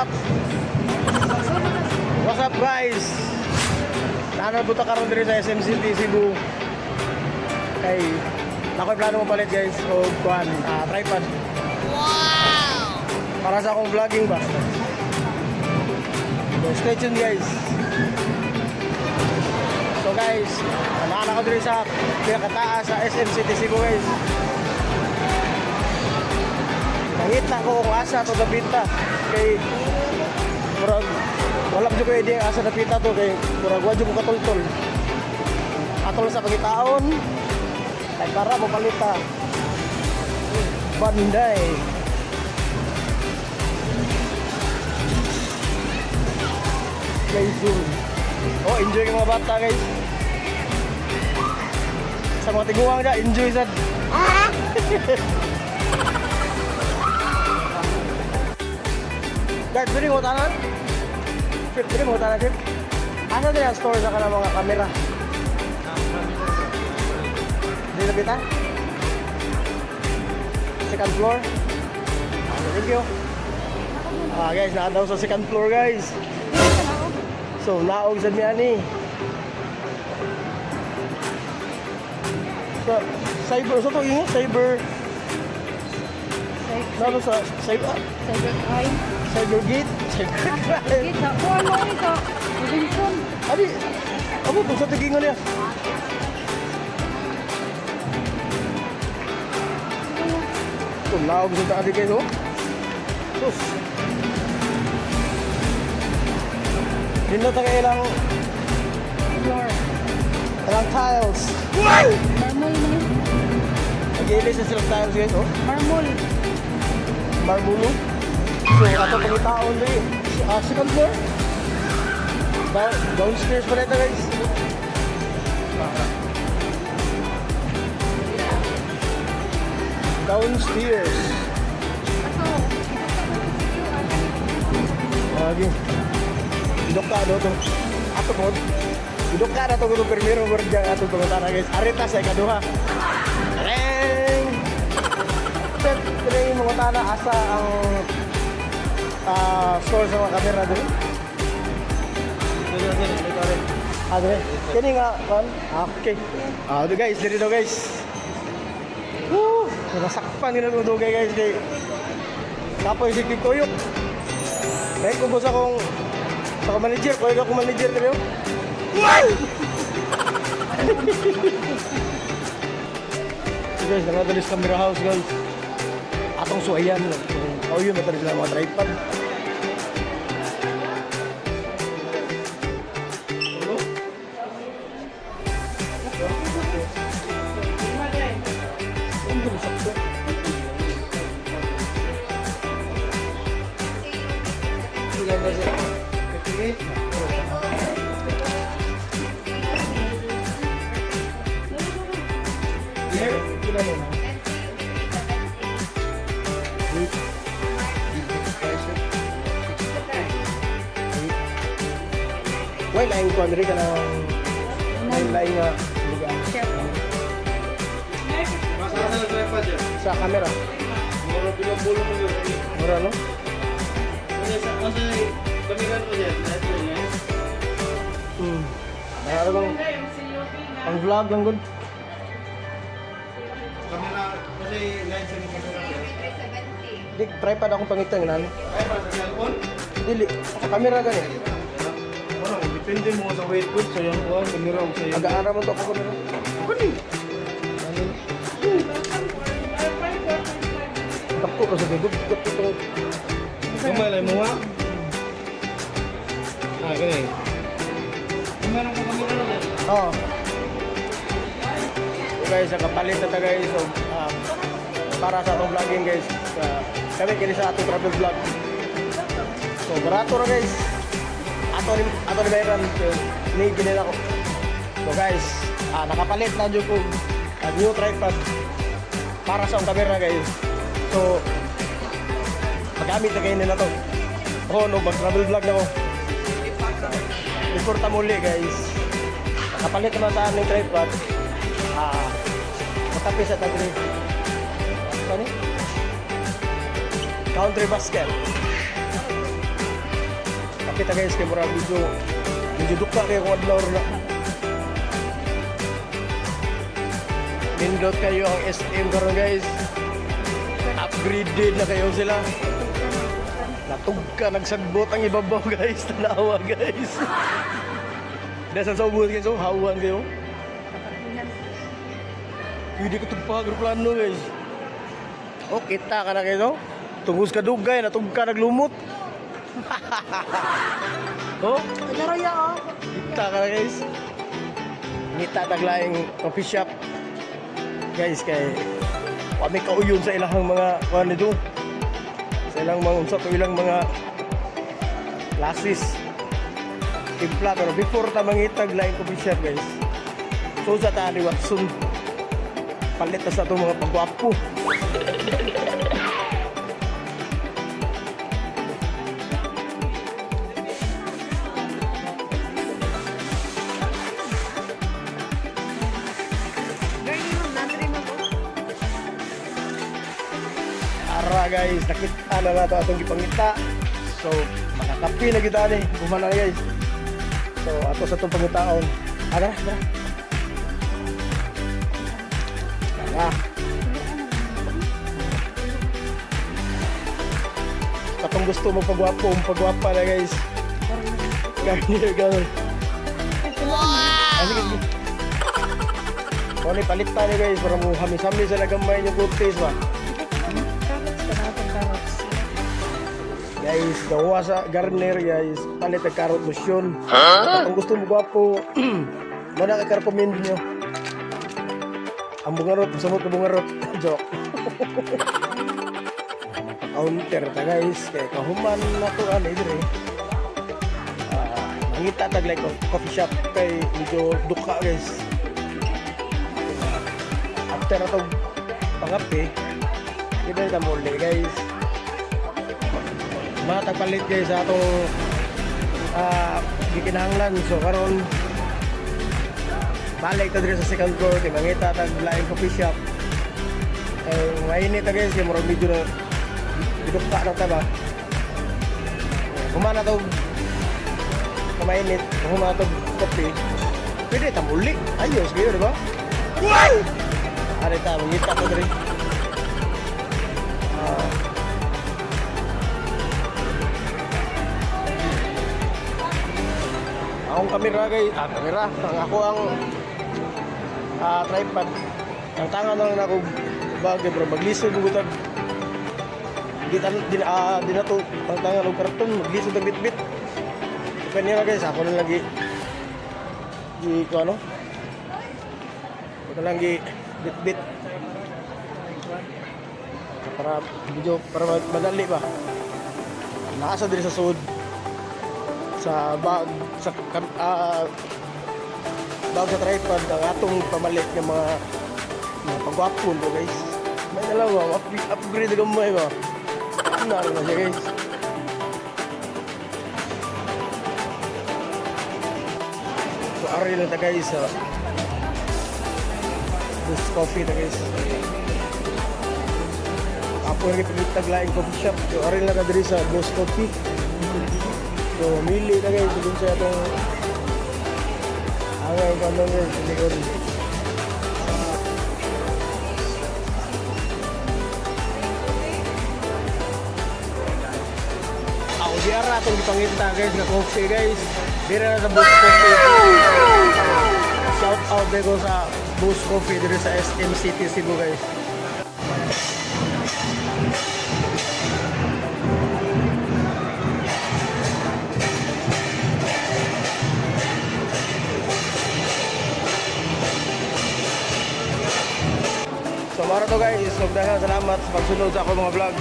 up? What's up guys? Nanabot karon diri sa SM City, Cebu. Kay nakoy plano mo palit guys o kuan, tripod. Wow! Para sa akong vlogging ba? So, stay tuned guys. So guys, nana ko diri sa pinakataas sa SM City, Cebu guys. Nangita ko kung asa to dapita kay murag wala jud ko idea asa dapita to kay murag wa jud ko katultol. Atol sa pagitaon kay para mo palita. Banday. Guys, oh, enjoy ka mga bata guys. Sa mga tiguang dyan, enjoy sad. Guys, pwede mo tanan? Pwede mo tanan, Chip? Asa din ang store sa kanang mga kamera? Hindi na kita? Second floor? Thank you. Guys, nakadaw sa second floor guys. So, naog sa miyani. Sa cyber, sa to yung cyber. Ano sa cyber? Cybercrime. Cybergate? Cybercrime. Kita ko ano ito? Robinson. Adi, ako kung sa tigingan niya. Kung naog sa taadi kayo, no? Sus. Hindi na tayo ilang Floor. ilang tiles. Marmol na yun. Nag-iilis na silang tiles guys, oh. Marmol. Marmulo. So, ato pangitaon rin. Second floor. Downstairs pa rin ito guys. Downstairs. Lagi. Idok ka ano to. Ato po. Idok ka na ito kung primero wordya ato pangitana guys. Arita sa ikaduha. Reng! Pero yung mga tana asa ang store sa mga kamera doon. Doon. Kini nga kan. Okay. Doon guys, dito guys. Woo! Nasakpan nila ng dugay guys kay kapoy si Tiktoyok. May kubos akong sa manager, ko ako manager dito. Wow! So guys, nakadalis camera house guys. Atong suayan. Oh, yun matalis lang mga tripod. Why laing ko Andre ka ng laing nga sa camera. Mura no? Ano bang ang vlog lang gud? Kamera kasi lens ni kamera. Dik tripod akong pangitang nani. Ay para sa cellphone? Dili, sa camera gani. Ano, depende mo sa weight good sa yung kuha, kamera o sa yung. Aga-ara mo to ako camera. Kani. Takto ka sa gud. Takto. Kamay lang mo ha. Kani. Meron ko kamera na. Oo. Guys, kapalit na ta guys. So, para sa atong vlogging guys. Kami kini sa atong travel vlog. So, barato na guys. Ato ni Bayran. Ni ginila ko. So guys, nakapalit na dyan ko new tripod para sa akong camera guys. So, magamit na kayo nila to. No, mag-travel vlog na ko. Before tamuli guys. Nakapalit naman sa aming tripod. Matapis at agri. Ano? Country basket. kita guys kay mura medyo duka kayo kung adlaw na. Nindot kayo ang SM karon guys. Upgraded na kayo sila. Natugka, nagsagbot ang ibabaw guys. Tanawa guys. Dahil sa ubod guys, hawan kayo. Hindi ko tugpa plano guys. Oh, kita ka na kayo. Tungos ka dugay, natugka naglumot. Oh, kita ka na guys. Nita taglaing coffee shop. Guys, kay kami kauyon sa ilahang mga ano nito. Sa ilang mga unsa to ilang mga classes. Timpla pero before ta mangitag laing coffee shop guys. So sa ta ni Watson. Palit na sa itong mga pagwapo. Ara guys, nakita na nato atong gipangita. So, makakapi na kita ni. Bumana na guys. So, ato sa itong pangitaon. Ara. Katong gusto mo pagwapa na guys. Garnier ganun. Wow! Kung palitan niyo guys, para mo hamis-hamis sa nagamay niyo toothpaste ba? Guys, gawa sa Garnier guys, palit ang carrot lotion. Katong gusto mo gwapo, mana ka recommend niyo. Ang bungarot, sunod ka bungarot. Joke. Counter ta guys. Kaya kahuman na to ano yun eh. Mangita taglay coffee shop. Kay medyo duka guys. After na to pangapi, kita na muli guys. Matagpalit guys sa atong gikinahanglan. So karon balik ta diri sa second floor kay mangita tag laing coffee shop. Mainit ta guys kay murag medyo na didukta na ta ba. Humana to mainit, humana to coffee. Pwede ta muli. Ayos kayo, di ba? Wow! Ari ta mangita ta diri. Akong kamera guys, kamera, ako ang tripod. Ang tangan lang na ako bagay bro, maglisod mo gutag. Di na to, ang tangan ng karton, maglisod ang bit-bit. So kanina guys, ako na lagi ano? Ako na lang bit-bit. Para madali ba? Nakasa diri sa sud. Sa bag sa tripod ang atong pamalit ng mga pagwapon po guys. May dalawa, upgrade gamay ba? Ano na siya guys. So ari lang ta guys sa Boost Coffee ta guys. Ako rin pagtaglaing coffee shop. So ari lang ka diri sa Boost Coffee. So, mili na guys, dun sa itong angay ko ano guys, hindi ko rin. Ako, diara itong ipangita guys, na coffee guys. Dira na sa Boost Coffee. Shout out din ko sa Boost Coffee dira sa SM City, Cebu guys. So mara to guys, so daghang salamat sa pagsunod sa ako mga vlog.